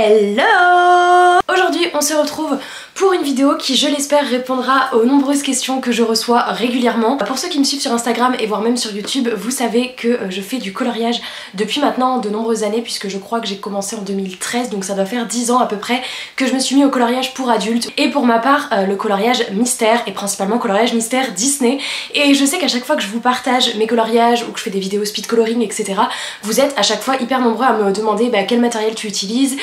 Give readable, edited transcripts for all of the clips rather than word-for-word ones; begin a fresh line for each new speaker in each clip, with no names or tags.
Hello! Aujourd'hui on se retrouve pour une vidéo qui, je l'espère, répondra aux nombreuses questions que je reçois régulièrement. Pour ceux qui me suivent sur Instagram et voire même sur YouTube, vous savez que je fais du coloriage depuis maintenant de nombreuses années, puisque je crois que j'ai commencé en 2013, donc ça doit faire 10 ans à peu près que je me suis mis au coloriage pour adultes. Et pour ma part, le coloriage mystère, et principalement coloriage mystère Disney. Et je sais qu'à chaque fois que je vous partage mes coloriages ou que je fais des vidéos speed coloring, etc., vous êtes à chaque fois hyper nombreux à me demander quel matériel tu utilises,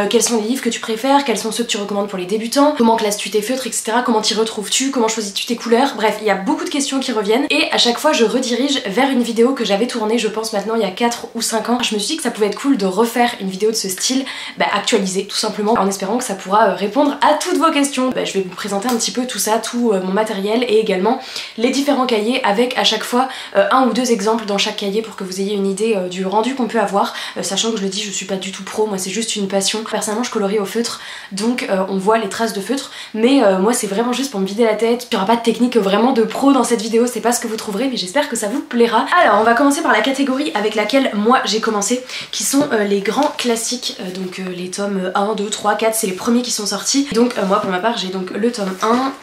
quels sont les livres que tu préfères, quels sont ceux que tu recommandes pour les débutants, comment classes-tu tes feutres, etc., comment t'y retrouves-tu, comment choisis-tu tes couleurs. Bref, il y a beaucoup de questions qui reviennent et à chaque fois je redirige vers une vidéo que j'avais tournée, je pense maintenant il y a 4 ou 5 ans. Je me suis dit que ça pouvait être cool de refaire une vidéo de ce style, actualisée tout simplement, en espérant que ça pourra répondre à toutes vos questions. Je vais vous présenter un petit peu tout ça, tout mon matériel et également les différents cahiers avec à chaque fois un ou deux exemples dans chaque cahier pour que vous ayez une idée du rendu qu'on peut avoir, sachant que je le dis, je suis pas du tout pro, moi c'est juste une passion. Personnellement je colorie au feutre, donc on voit les traces de feutre, mais moi c'est vraiment juste pour me vider la tête. Il n'y aura pas de technique vraiment de pro dans cette vidéo, c'est pas ce que vous trouverez, mais j'espère que ça vous plaira. Alors on va commencer par la catégorie avec laquelle moi j'ai commencé, qui sont les grands classiques, donc les tomes 1, 2, 3, 4, c'est les premiers qui sont sortis. Donc moi pour ma part j'ai donc le tome 1,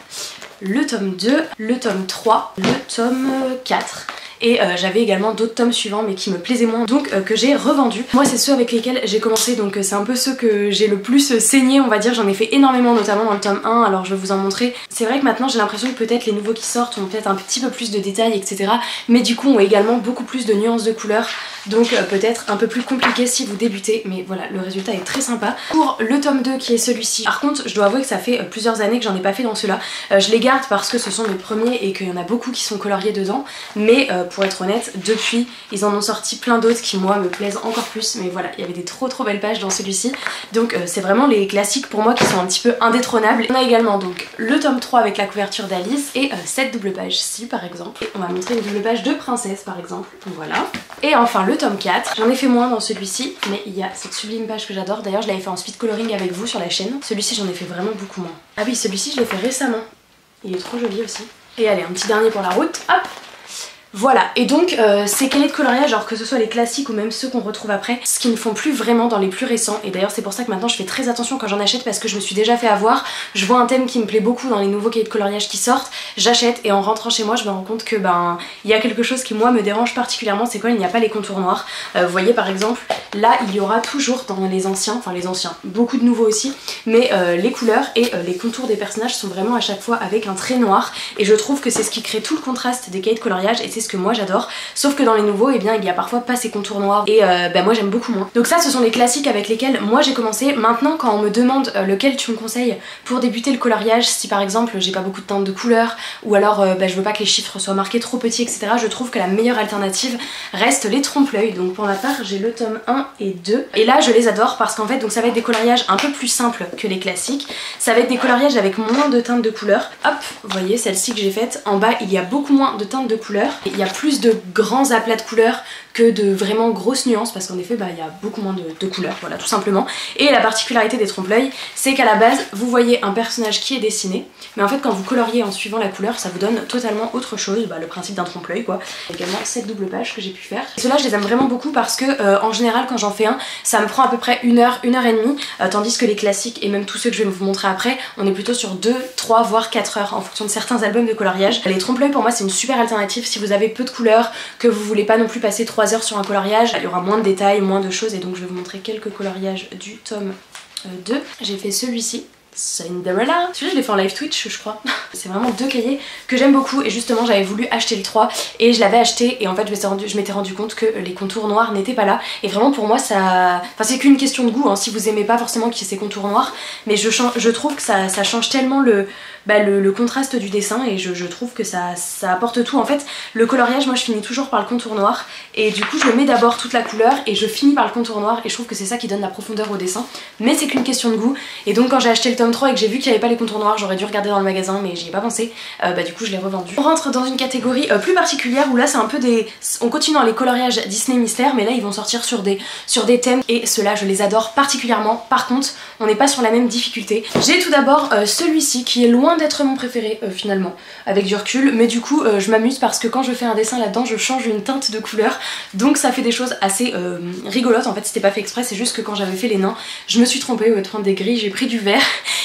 le tome 2, le tome 3, le tome 4. Et j'avais également d'autres tomes suivants mais qui me plaisaient moins, donc que j'ai revendu. Moi c'est ceux avec lesquels j'ai commencé, donc c'est un peu ceux que j'ai le plus saigné, on va dire. J'en ai fait énormément, notamment dans le tome 1, alors je vais vous en montrer. C'est vrai que maintenant j'ai l'impression que peut-être les nouveaux qui sortent ont peut-être un petit peu plus de détails, etc. Mais du coup ont également beaucoup plus de nuances de couleurs, donc peut-être un peu plus compliqué si vous débutez, mais voilà, le résultat est très sympa. Pour le tome 2 qui est celui-ci, par contre je dois avouer que ça fait plusieurs années que j'en ai pas fait dans ceux-là. Je les garde parce que ce sont mes premiers et qu'il y en a beaucoup qui sont coloriés dedans, mais pour être honnête, depuis ils en ont sorti plein d'autres qui moi me plaisent encore plus, mais voilà, il y avait des trop belles pages dans celui-ci, donc c'est vraiment les classiques pour moi qui sont un petit peu indétrônables. On a également donc le tome 3 avec la couverture d'Alice et cette double page-ci par exemple, et on va montrer une double page de Princesse par exemple, voilà. Et enfin le tome 4, j'en ai fait moins dans celui-ci, mais il y a cette sublime page que j'adore, d'ailleurs je l'avais fait en speed coloring avec vous sur la chaîne. Celui-ci j'en ai fait vraiment beaucoup moins. Ah oui, celui-ci je l'ai fait récemment, il est trop joli aussi. Et allez, un petit dernier pour la route, hop. Voilà, et donc ces cahiers de coloriage, alors que ce soit les classiques ou même ceux qu'on retrouve après, ce qu'ils ne font plus vraiment dans les plus récents, et d'ailleurs c'est pour ça que maintenant je fais très attention quand j'en achète, parce que je me suis déjà fait avoir, je vois un thème qui me plaît beaucoup dans les nouveaux cahiers de coloriage qui sortent, j'achète et en rentrant chez moi je me rends compte que il y a quelque chose qui moi me dérange particulièrement, c'est quand il n'y a pas les contours noirs. Vous voyez par exemple, là il y aura toujours dans les anciens, enfin les anciens, beaucoup de nouveaux aussi, mais les couleurs et les contours des personnages sont vraiment à chaque fois avec un trait noir, et je trouve que c'est ce qui crée tout le contraste des cahiers de coloriage, et c'est ce que moi j'adore, sauf que dans les nouveaux eh bien il y a parfois pas ces contours noirs et moi j'aime beaucoup moins. Donc ça ce sont les classiques avec lesquels moi j'ai commencé. Maintenant quand on me demande lequel tu me conseilles pour débuter le coloriage, si par exemple j'ai pas beaucoup de teintes de couleurs ou alors je veux pas que les chiffres soient marqués trop petits, etc., je trouve que la meilleure alternative reste les trompe-l'œil. Donc pour ma part j'ai le tome 1 et 2 et là je les adore parce qu'en fait donc ça va être des coloriages un peu plus simples que les classiques, ça va être des coloriages avec moins de teintes de couleurs. Hop, vous voyez celle-ci que j'ai faite, en bas il y a beaucoup moins de teintes de couleurs, il y a plus de grands aplats de couleurs que de vraiment grosses nuances, parce qu'en effet il y a beaucoup moins de couleurs, voilà tout simplement. Et la particularité des trompe-l'œil, c'est qu'à la base vous voyez un personnage qui est dessiné, mais en fait quand vous coloriez en suivant la couleur ça vous donne totalement autre chose, le principe d'un trompe-l'œil quoi. Également cette double page que j'ai pu faire. Ceux-là je les aime vraiment beaucoup parce que en général quand j'en fais un, ça me prend à peu près 1 heure, 1 heure et demie, tandis que les classiques et même tous ceux que je vais vous montrer après, on est plutôt sur 2, 3 voire 4 heures en fonction de certains albums de coloriage. Les trompe-l'œil pour moi c'est une super alternative si vous avez peu de couleurs, que vous voulez pas non plus passer 3 heures sur un coloriage, il y aura moins de détails, moins de choses, et donc je vais vous montrer quelques coloriages du tome 2. J'ai fait celui-ci, Cinderella. Celui-là je l'ai fait en live Twitch je crois. C'est vraiment 2 cahiers que j'aime beaucoup, et justement j'avais voulu acheter le 3 et je l'avais acheté et en fait je m'étais rendu compte que les contours noirs n'étaient pas là, et vraiment pour moi ça... Enfin c'est qu'une question de goût, hein, si vous aimez pas forcément qu'il y ait ces contours noirs, mais je trouve que ça change tellement le contraste du dessin, et je trouve que ça apporte tout. En fait le coloriage, moi je finis toujours par le contour noir, et du coup je mets d'abord toute la couleur et je finis par le contour noir, et je trouve que c'est ça qui donne la profondeur au dessin, mais c'est qu'une question de goût. Et donc quand j'ai acheté le tome 3 et que j'ai vu qu'il n'y avait pas les contours noirs, j'aurais dû regarder dans le magasin mais j'y ai pas pensé, du coup je l'ai revendu. On rentre dans une catégorie plus particulière où là c'est un peu des... On continue dans les coloriages Disney mystère, mais là ils vont sortir sur des thèmes, et ceux-là je les adore particulièrement. Par contre on n'est pas sur la même difficulté. J'ai tout d'abord celui-ci qui est loin loin d'être mon préféré finalement avec du recul, mais du coup je m'amuse parce que quand je fais un dessin là-dedans je change une teinte de couleur, donc ça fait des choses assez rigolotes. En fait c'était pas fait exprès, c'est juste que quand j'avais fait les nains je me suis trompée, au lieu de prendre des gris j'ai pris du vert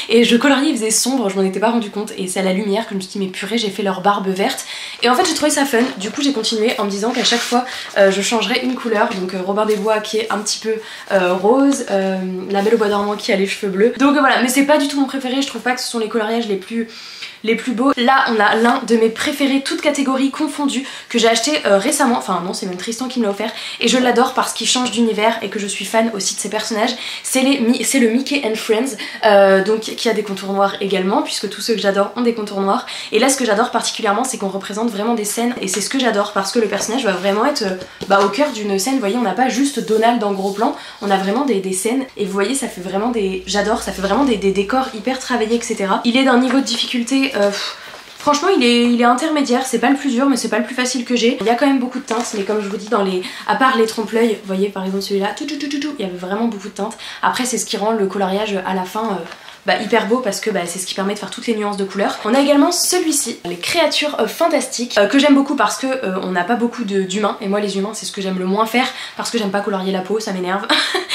et je coloriais, il faisait sombre, je m'en étais pas rendu compte et c'est à la lumière que je me suis dit mais purée, j'ai fait leur barbe verte. Et en fait j'ai trouvé ça fun, du coup j'ai continué en me disant qu'à chaque fois je changerais une couleur, donc Robin des Bois qui est un petit peu rose, La Belle au Bois dormant qui a les cheveux bleus, donc voilà. Mais c'est pas du tout mon préféré, je trouve pas que ce sont les coloriages les plus beaux. Là on a l'un de mes préférés, toutes catégories confondues, que j'ai acheté récemment, enfin non c'est même Tristan qui me l'a offert, et je l'adore parce qu'il change d'univers et que je suis fan aussi de ses personnages. C'est le Mickey and Friends, donc qui a des contours noirs également, puisque tous ceux que j'adore ont des contours noirs. Et là ce que j'adore particulièrement c'est qu'on représente vraiment des scènes, et c'est ce que j'adore parce que le personnage va vraiment être au cœur d'une scène. Vous voyez, on n'a pas juste Donald en gros plan, on a vraiment des scènes, et vous voyez ça fait vraiment des... j'adore, ça fait vraiment des décors hyper travaillés, etc. Il est d'un niveau de difficulté franchement il est intermédiaire, c'est pas le plus dur mais c'est pas le plus facile que j'ai. Il y a quand même beaucoup de teintes, mais comme je vous dis, à part les trompe-l'œil, vous voyez par exemple celui-là, il y avait vraiment beaucoup de teintes. Après c'est ce qui rend le coloriage à la fin hyper beau, parce que c'est ce qui permet de faire toutes les nuances de couleurs. On a également celui-ci, les créatures fantastiques, que j'aime beaucoup parce que on n'a pas beaucoup d'humains, et moi les humains c'est ce que j'aime le moins faire parce que j'aime pas colorier la peau, ça m'énerve.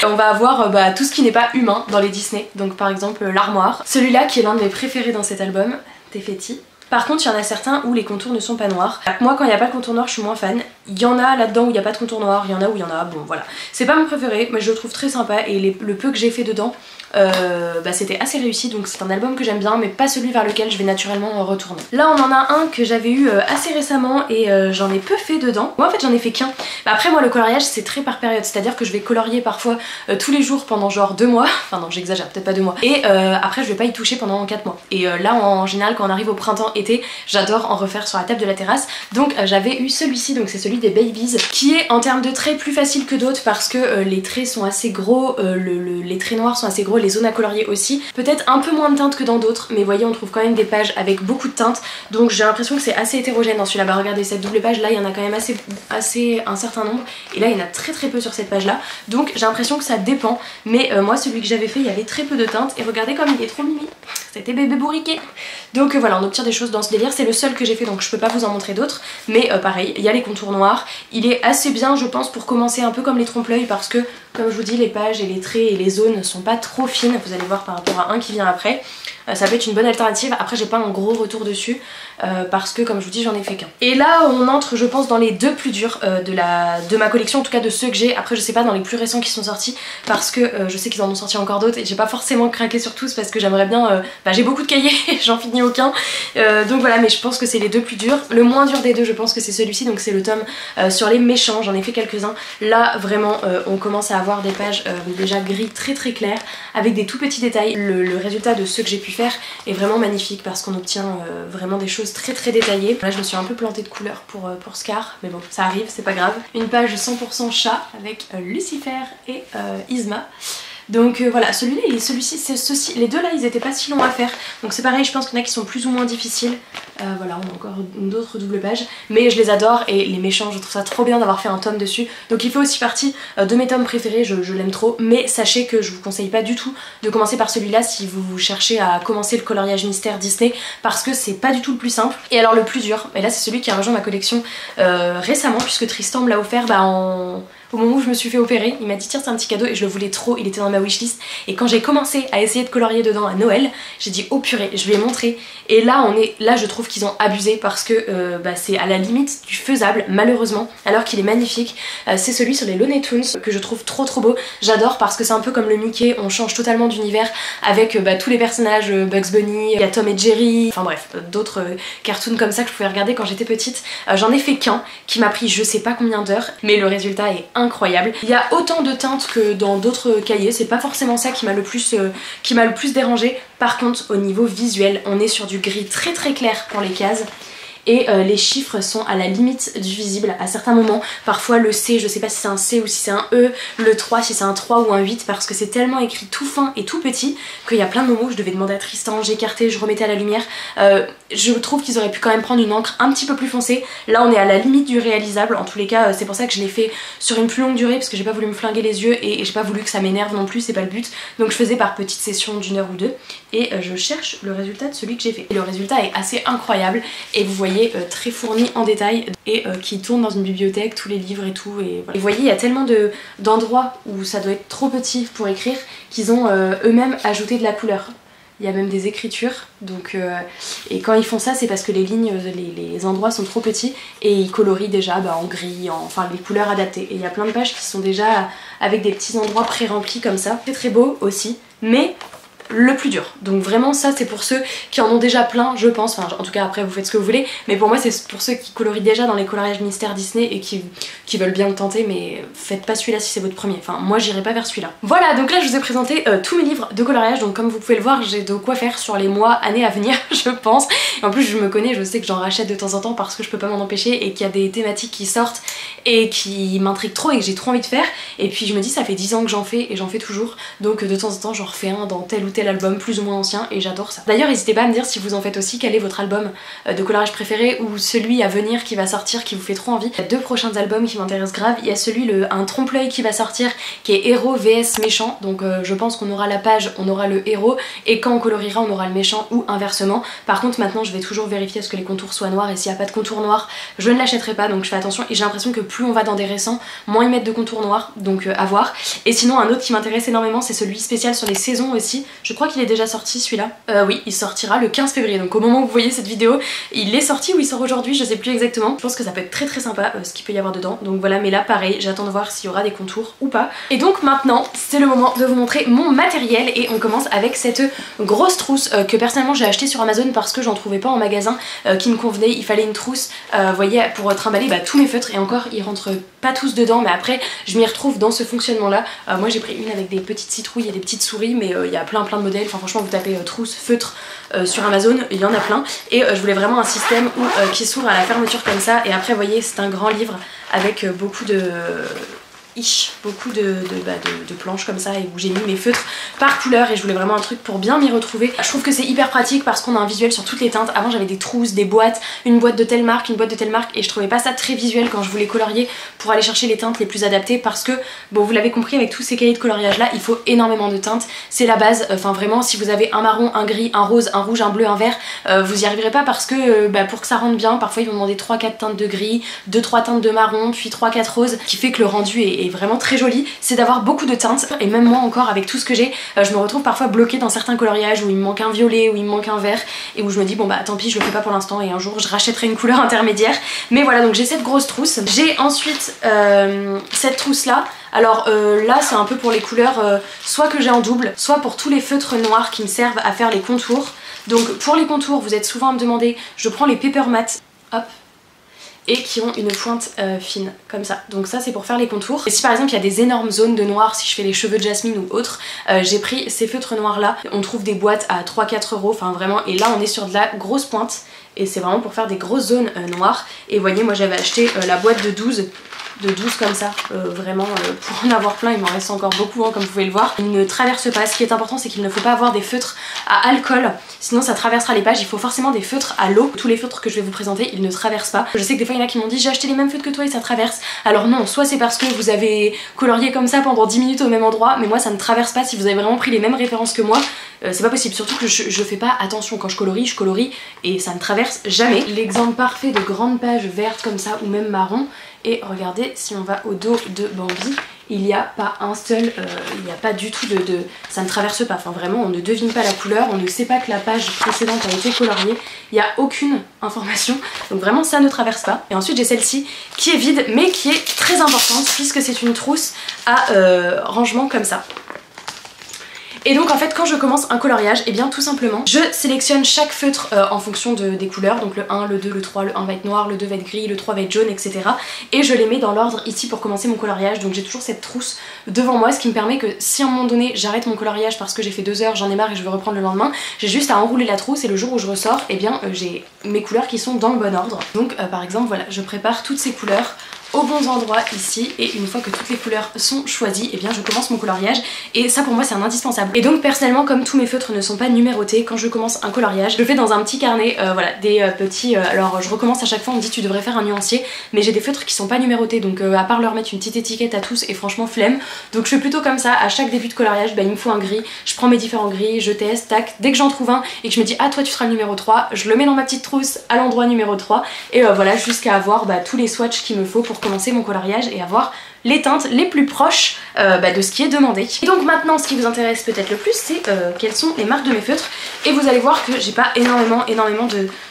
On va avoir tout ce qui n'est pas humain dans les Disney, donc par exemple l'armoire. Celui-là qui est l'un de mes préférés dans cet album, Tefeti. Par contre il y en a certains où les contours ne sont pas noirs. Moi quand il n'y a pas de contour noir je suis moins fan. Il y en a là-dedans où il n'y a pas de contour noir, il y en a où il y en a, bon voilà. C'est pas mon préféré mais je le trouve très sympa, et le peu que j'ai fait dedans c'était assez réussi, donc c'est un album que j'aime bien mais pas celui vers lequel je vais naturellement retourner. Là on en a un que j'avais eu assez récemment et j'en ai peu fait dedans. Moi en fait j'en ai fait qu'un. Après moi le coloriage c'est très par période, c'est à dire que je vais colorier parfois tous les jours pendant genre 2 mois, enfin non j'exagère, peut-être pas 2 mois, et après je vais pas y toucher pendant 4 mois. Et là en général quand on arrive au printemps été j'adore en refaire sur la table de la terrasse, donc j'avais eu celui-ci, donc c'est celui des Babies, qui est en termes de traits plus facile que d'autres parce que les traits sont assez gros, les traits noirs sont assez gros, les zones à colorier aussi, peut-être un peu moins de teintes que dans d'autres, mais voyez on trouve quand même des pages avec beaucoup de teintes, donc j'ai l'impression que c'est assez hétérogène dans celui-là. Regardez cette double page là, il y en a quand même assez un certain nombre, et là il y en a très peu sur cette page là, donc j'ai l'impression que ça dépend, mais moi celui que j'avais fait il y avait très peu de teintes, et regardez comme il est trop mimi, c'était bébé bourriquet. Donc voilà, on obtient des choses dans ce délire, c'est le seul que j'ai fait donc je peux pas vous en montrer d'autres, mais pareil, il y a les contours noirs, il est assez bien je pense pour commencer un peu comme les trompe-l'œil, parce que comme je vous dis les pages et les traits et les zones sont pas trop fines, vous allez voir par rapport à un qui vient après. Ça peut être une bonne alternative. Après j'ai pas un gros retour dessus parce que comme je vous dis j'en ai fait qu'un. Et là on entre je pense dans les deux plus durs de ma collection, en tout cas de ceux que j'ai. Après je sais pas dans les plus récents qui sont sortis parce que je sais qu'ils en ont sorti encore d'autres et j'ai pas forcément craqué sur tous parce que j'aimerais bien... j'ai beaucoup de cahiers, j'en finis aucun. Donc voilà, mais je pense que c'est les deux plus durs. Le moins dur des deux je pense que c'est celui-ci, donc c'est le tome sur les méchants, j'en ai fait quelques-uns. Là vraiment on commence à avoir des pages déjà gris très claires avec des tout petits détails. Le résultat de ceux que j'ai pu faire est vraiment magnifique parce qu'on obtient vraiment des choses très détaillées. Là je me suis un peu plantée de couleurs pour Scar, mais bon ça arrive, c'est pas grave. Une page 100% chat avec Lucifer et Yzma. Donc voilà, celui-là et celui-ci, les deux là ils étaient pas si longs à faire, donc c'est pareil, je pense qu'il y en a qui sont plus ou moins difficiles. Voilà, on a encore d'autres doubles pages, mais je les adore, et les méchants je trouve ça trop bien d'avoir fait un tome dessus, donc il fait aussi partie de mes tomes préférés, je l'aime trop. Mais sachez que je vous conseille pas du tout de commencer par celui-là si vous cherchez à commencer le coloriage mystère Disney, parce que c'est pas du tout le plus simple. Et alors le plus dur, et là c'est celui qui a rejoint ma collection récemment, puisque Tristan me l'a offert au moment où je me suis fait opérer. Il m'a dit tiens c'est un petit cadeau, et je le voulais trop, il était dans ma wishlist, et quand j'ai commencé à essayer de colorier dedans à Noël, j'ai dit oh purée, je lui ai montré, et là je trouve qu'ils ont abusé parce que c'est à la limite du faisable malheureusement, alors qu'il est magnifique. C'est celui sur les Looney Tunes que je trouve trop beau, j'adore parce que c'est un peu comme le Mickey, on change totalement d'univers avec tous les personnages, Bugs Bunny, il y a Tom et Jerry, enfin bref, d'autres cartoons comme ça que je pouvais regarder quand j'étais petite. J'en ai fait qu'un qui m'a pris je sais pas combien d'heures, mais le résultat est incroyable. Il y a autant de teintes que dans d'autres cahiers, c'est pas forcément ça qui m'a le plus dérangé. Par contre au niveau visuel on est sur du gris très clair pour les cases, et les chiffres sont à la limite du visible à certains moments. Parfois le C, je sais pas si c'est un C ou si c'est un E, le 3 si c'est un 3 ou un 8 parce que c'est tellement écrit tout fin et tout petit qu'il y a plein de moments où je devais demander à Tristan, j'écartais, je remettais à la lumière. Je trouve qu'ils auraient pu quand même prendre une encre un petit peu plus foncée. Là on est à la limite du réalisable, en tous les cas c'est pour ça que je l'ai fait sur une plus longue durée parce que j'ai pas voulu me flinguer les yeux et j'ai pas voulu que ça m'énerve non plus, c'est pas le but. Donc je faisais par petites sessions d'1 heure ou 2 et je cherche le résultat de celui que j'ai fait. Et le résultat est assez incroyable et vous voyez très fourni en détail et qui tourne dans une bibliothèque, tous les livres et tout. Et, voilà. Et vous voyez il y a tellement d'endroits où ça doit être trop petit pour écrire qu'ils ont eux-mêmes ajouté de la couleur. Il y a même des écritures, donc et quand ils font ça c'est parce que les lignes, les endroits sont trop petits et ils colorient déjà en gris, enfin les couleurs adaptées. Et il y a plein de pages qui sont déjà avec des petits endroits pré-remplis comme ça. C'est très beau aussi, mais le plus dur. Donc vraiment ça c'est pour ceux qui en ont déjà plein je pense, enfin en tout cas après vous faites ce que vous voulez, mais pour moi c'est pour ceux qui colorient déjà dans les coloriages mystères Disney et qui veulent bien le tenter, mais faites pas celui-là si c'est votre premier, enfin moi j'irai pas vers celui-là. Voilà, donc là je vous ai présenté tous mes livres de coloriage, donc comme vous pouvez le voir j'ai de quoi faire sur les mois, années à venir je pense, et en plus je me connais, je sais que j'en rachète de temps en temps parce que je peux pas m'en empêcher et qu'il y a des thématiques qui sortent et qui m'intriguent trop et que j'ai trop envie de faire, et puis je me dis ça fait 10 ans que j'en fais et j'en fais toujours, donc de temps en temps j'en refais un dans tel ou tel album plus ou moins ancien et j'adore ça. D'ailleurs n'hésitez pas à me dire si vous en faites aussi, quel est votre album de coloriage préféré ou celui à venir qui va sortir qui vous fait trop envie. Il y a 2 prochains albums qui m'intéressent grave, il y a celui un trompe-l'œil qui va sortir qui est héros vs méchant, donc je pense qu'on aura la page, on aura le héros et quand on coloriera on aura le méchant ou inversement. Par contre maintenant je vais toujours vérifier à ce que les contours soient noirs et s'il n'y a pas de contour noir je ne l'achèterai pas, donc je fais attention et j'ai l'impression que plus on va dans des récents moins ils mettent de contours noirs, donc à voir. Et sinon un autre qui m'intéresse énormément c'est celui spécial sur les saisons aussi, je crois qu'il est déjà sorti celui-là. Oui, il sortira le 15 février, donc au moment où vous voyez cette vidéo, il est sorti ou il sort aujourd'hui, je sais plus exactement. Je pense que ça peut être très très sympa ce qu'il peut y avoir dedans, donc voilà, mais là pareil, j'attends de voir s'il y aura des contours ou pas. Et donc maintenant, c'est le moment de vous montrer mon matériel et on commence avec cette grosse trousse que personnellement j'ai acheté sur Amazon parce que j'en trouvais pas en magasin qui me convenait, il fallait une trousse, vous voyez, pour trimballer tous mes feutres et encore ils rentrent pas tous dedans, mais après je m'y retrouve dans ce fonctionnement là. Moi j'ai pris une avec des petites citrouilles et des petites souris, mais il y a plein de modèles, enfin franchement vous tapez trousse, feutre sur Amazon, il y en a plein et je voulais vraiment un système qui s'ouvre à la fermeture comme ça et après vous voyez c'est un grand livre avec beaucoup de planches comme ça et où j'ai mis mes feutres par couleur et je voulais vraiment un truc pour bien m'y retrouver. Je trouve que c'est hyper pratique parce qu'on a un visuel sur toutes les teintes. Avant j'avais des trousses, des boîtes, une boîte de telle marque, une boîte de telle marque et je trouvais pas ça très visuel quand je voulais colorier pour aller chercher les teintes les plus adaptées parce que bon vous l'avez compris avec tous ces cahiers de coloriage là il faut énormément de teintes, c'est la base, enfin vraiment si vous avez un marron, un gris, un rose, un rouge, un bleu, un vert vous y arriverez pas parce que pour que ça rentre bien parfois ils vont demander 3-4 teintes de gris, 2-3 teintes de marron puis 3-4 roses, qui fait que le rendu est vraiment très joli, c'est d'avoir beaucoup de teintes et même moi encore avec tout ce que j'ai je me retrouve parfois bloquée dans certains coloriages où il me manque un violet, où il me manque un vert et où je me dis bon bah tant pis je le fais pas pour l'instant et un jour je rachèterai une couleur intermédiaire, mais voilà donc j'ai cette grosse trousse. J'ai ensuite cette trousse là, alors là c'est un peu pour les couleurs soit que j'ai en double, soit pour tous les feutres noirs qui me servent à faire les contours. Donc pour les contours vous êtes souvent à me demander, je prends les Paper Matte, hop, et qui ont une pointe fine comme ça, donc ça c'est pour faire les contours. Et si par exemple il y a des énormes zones de noir, si je fais les cheveux de Jasmine ou autre, j'ai pris ces feutres noirs là, on trouve des boîtes à 3-4 €, enfin vraiment, et là on est sur de la grosse pointe et c'est vraiment pour faire des grosses zones noires. Et vous voyez moi j'avais acheté la boîte de 12 comme ça, vraiment pour en avoir plein, il m'en reste encore beaucoup comme vous pouvez le voir. Il ne traverse pas, ce qui est important c'est qu'il ne faut pas avoir des feutres à alcool, sinon ça traversera les pages, il faut forcément des feutres à l'eau. Tous les feutres que je vais vous présenter ils ne traversent pas. Je sais que des fois il y en a qui m'ont dit j'ai acheté les mêmes feutres que toi et ça traverse, alors non, soit c'est parce que vous avez colorié comme ça pendant 10 minutes au même endroit, mais moi ça ne traverse pas si vous avez vraiment pris les mêmes références que moi. C'est pas possible, surtout que je fais pas attention quand je colorie et ça ne traverse jamais. L'exemple parfait de grande page verte comme ça ou même marron, et regardez si on va au dos de Bambi, il n'y a pas un seul, il n'y a pas du tout ça ne traverse pas, enfin vraiment on ne devine pas la couleur, on ne sait pas que la page précédente a été coloriée, il n'y a aucune information, donc vraiment ça ne traverse pas. Et ensuite j'ai celle-ci qui est vide mais qui est très importante puisque c'est une trousse à rangement comme ça. Et donc en fait quand je commence un coloriage, et bien tout simplement je sélectionne chaque feutre en fonction des couleurs, donc le 1, le 2, le 3, le 1 va être noir, le 2 va être gris, le 3 va être jaune, etc. Et je les mets dans l'ordre ici pour commencer mon coloriage. Donc j'ai toujours cette trousse devant moi, ce qui me permet que si à un moment donné j'arrête mon coloriage parce que j'ai fait 2 heures, j'en ai marre et je veux reprendre le lendemain, j'ai juste à enrouler la trousse et le jour où je ressors, et bien j'ai mes couleurs qui sont dans le bon ordre. Donc par exemple voilà, je prépare toutes ces couleurs aux bons endroits ici, et une fois que toutes les couleurs sont choisies, et bien je commence mon coloriage, et ça pour moi c'est un indispensable. Et donc personnellement, comme tous mes feutres ne sont pas numérotés, quand je commence un coloriage, je le fais dans un petit carnet, voilà, des petits, alors je recommence à chaque fois, on me dit tu devrais faire un nuancier, mais j'ai des feutres qui sont pas numérotés, donc à part leur mettre une petite étiquette à tous, et franchement flemme, donc je fais plutôt comme ça, à chaque début de coloriage, bah, il me faut un gris, je prends mes différents gris, je teste, tac, dès que j'en trouve un, et que je me dis ah toi tu seras le numéro 3, je le mets dans ma petite trousse à l'endroit numéro 3, et voilà, jusqu'à avoir tous les swatchs qu'il me faut pour commencer mon coloriage et avoir les teintes les plus proches de ce qui est demandé. Et donc maintenant ce qui vous intéresse peut-être le plus, c'est quelles sont les marques de mes feutres, et vous allez voir que j'ai pas énormément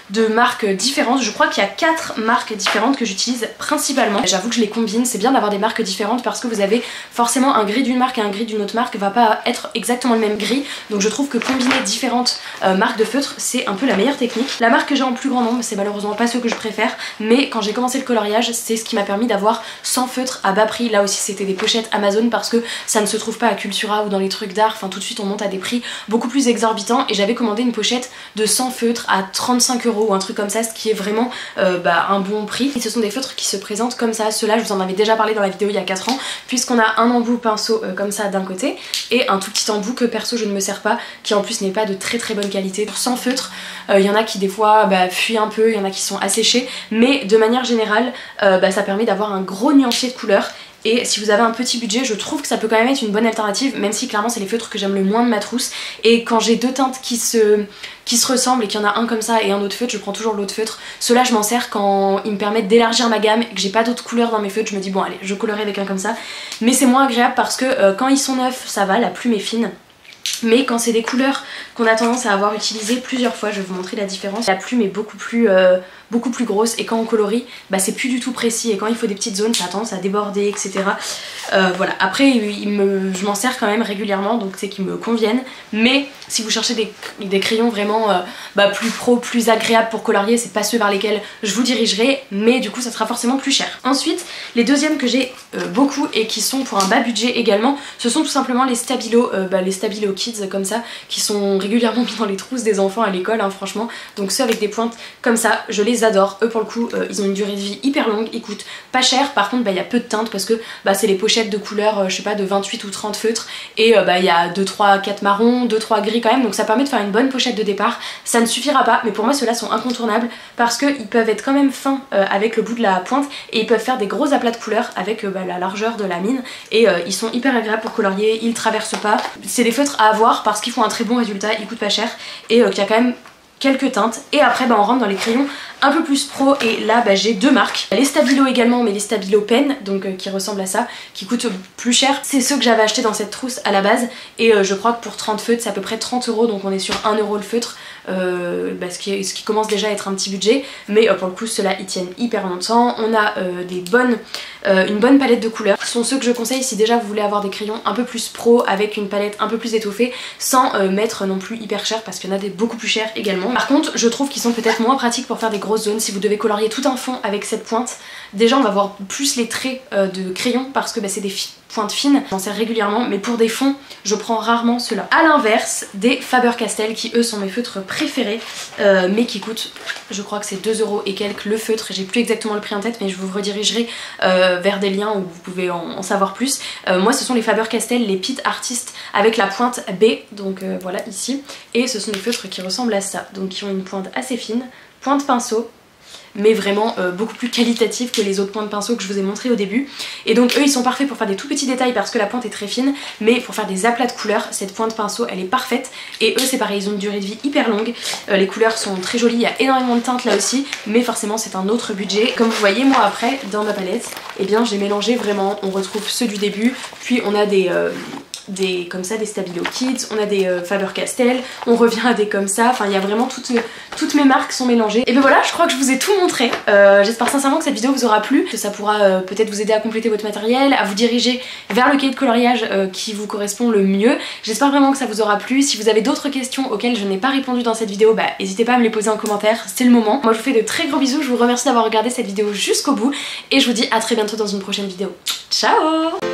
de marques différentes. Je crois qu'il y a 4 marques différentes que j'utilise principalement. J'avoue que je les combine, c'est bien d'avoir des marques différentes parce que vous avez forcément un gris d'une marque et un gris d'une autre marque va pas être exactement le même gris, donc je trouve que combiner différentes marques de feutres c'est un peu la meilleure technique. La marque que j'ai en plus grand nombre, c'est malheureusement pas ceux que je préfère, mais quand j'ai commencé le coloriage c'est ce qui m'a permis d'avoir 100 feutres à bas prix. Là aussi c'était des pochettes Amazon parce que ça ne se trouve pas à Cultura ou dans les trucs d'art, enfin tout de suite on monte à des prix beaucoup plus exorbitants, et j'avais commandé une pochette de 100 feutres à 35 € ou un truc comme ça, ce qui est vraiment un bon prix. Et ce sont des feutres qui se présentent comme ça, ceux-là je vous en avais déjà parlé dans la vidéo il y a 4 ans, puisqu'on a un embout pinceau comme ça d'un côté et un tout petit embout que perso je ne me sers pas, qui en plus n'est pas de très bonne qualité. Pour 100 feutres, il y en a qui des fois fuient un peu, il y en a qui sont asséchés, mais de manière générale ça permet d'avoir un gros nuancier de couleurs. Et si vous avez un petit budget, je trouve que ça peut quand même être une bonne alternative, même si clairement c'est les feutres que j'aime le moins de ma trousse. Et quand j'ai 2 teintes qui se ressemblent et qu'il y en a un comme ça et un autre feutre, je prends toujours l'autre feutre. Ceux-là je m'en sers quand ils me permettent d'élargir ma gamme et que j'ai pas d'autres couleurs dans mes feutres. Je me dis bon allez, je colorerai avec un comme ça. Mais c'est moins agréable parce que quand ils sont neufs ça va, la plume est fine. Mais quand c'est des couleurs qu'on a tendance à avoir utilisées plusieurs fois, je vais vous montrer la différence. La plume est beaucoup plus grosse, et quand on colorie, c'est plus du tout précis, et quand il faut des petites zones, ça a tendance à déborder, etc. Voilà. Après, je m'en sers quand même régulièrement, donc c'est qu'ils me conviennent. Mais si vous cherchez des crayons vraiment plus pro, plus agréables pour colorier, c'est pas ceux vers lesquels je vous dirigerai, mais du coup ça sera forcément plus cher. Ensuite, les deuxièmes que j'ai beaucoup et qui sont pour un bas budget également, ce sont tout simplement les Stabilo Kids comme ça, qui sont régulièrement mis dans les trousses des enfants à l'école, hein, franchement. Donc ceux avec des pointes comme ça, je les adore. Eux pour le coup, ils ont une durée de vie hyper longue, ils coûtent pas cher. Par contre, il y a peu de teintes parce que c'est les pochettes de couleurs, je sais pas, de 28 ou 30 feutres, et il y a 2, 3, 4 marrons, 2, 3 gris quand même, donc ça permet de faire une bonne pochette de départ. Ça ne suffira pas, mais pour moi ceux-là sont incontournables parce qu'ils peuvent être quand même fins avec le bout de la pointe, et ils peuvent faire des gros aplats de couleurs avec la largeur de la mine, et ils sont hyper agréables pour colorier, ils traversent pas. C'est des feutres à avoir parce qu'ils font un très bon résultat, ils coûtent pas cher, et qu'il y a quand même quelques teintes. Et après on rentre dans les crayons un peu plus pro, et là j'ai 2 marques, les Stabilo également, mais les Stabilo Pen, donc qui ressemblent à ça, qui coûtent plus cher. C'est ceux que j'avais acheté dans cette trousse à la base, et je crois que pour 30 feutres c'est à peu près 30 €, donc on est sur 1 € le feutre, ce qui commence déjà à être un petit budget, mais pour le coup ceux-là ils tiennent hyper longtemps. On a une bonne palette de couleurs, ce sont ceux que je conseille si déjà vous voulez avoir des crayons un peu plus pro avec une palette un peu plus étoffée, sans mettre non plus hyper cher, parce qu'il y en a des beaucoup plus chers également. Par contre je trouve qu'ils sont peut-être moins pratiques pour faire des grosses zones. Si vous devez colorier tout un fond avec cette pointe, déjà on va voir plus les traits de crayon parce que c'est des pointes fines, j'en sers régulièrement, mais pour des fonds je prends rarement ceux-là. A l'inverse, des Faber-Castell qui eux sont mes feutres préférés, mais qui coûtent, je crois que c'est 2 € et quelques le feutre, j'ai plus exactement le prix en tête, mais je vous redirigerai vers des liens où vous pouvez en savoir plus. Moi ce sont les Faber-Castell, les Pit Artist avec la pointe B, donc voilà ici, et ce sont des feutres qui ressemblent à ça, donc qui ont une pointe assez fine, pointe pinceau, mais vraiment beaucoup plus qualitatif que les autres points de pinceau que je vous ai montré au début. Et donc eux ils sont parfaits pour faire des tout petits détails parce que la pointe est très fine, mais pour faire des aplats de couleurs, cette pointe pinceau elle est parfaite. Et eux c'est pareil, ils ont une durée de vie hyper longue, les couleurs sont très jolies, il y a énormément de teintes là aussi, mais forcément c'est un autre budget. Comme vous voyez, moi après dans ma palette, eh bien j'ai mélangé vraiment, on retrouve ceux du début, puis on a des des comme ça, des Stabilo Kids, on a des Faber-Castell, on revient à des comme ça, enfin il y a vraiment toutes mes marques sont mélangées. Et ben voilà, je crois que je vous ai tout montré. J'espère sincèrement que cette vidéo vous aura plu, que ça pourra peut-être vous aider à compléter votre matériel, à vous diriger vers le cahier de coloriage qui vous correspond le mieux. J'espère vraiment que ça vous aura plu. Si vous avez d'autres questions auxquelles je n'ai pas répondu dans cette vidéo, bah n'hésitez pas à me les poser en commentaire, c'est le moment. Moi je vous fais de très gros bisous, je vous remercie d'avoir regardé cette vidéo jusqu'au bout et je vous dis à très bientôt dans une prochaine vidéo. Ciao!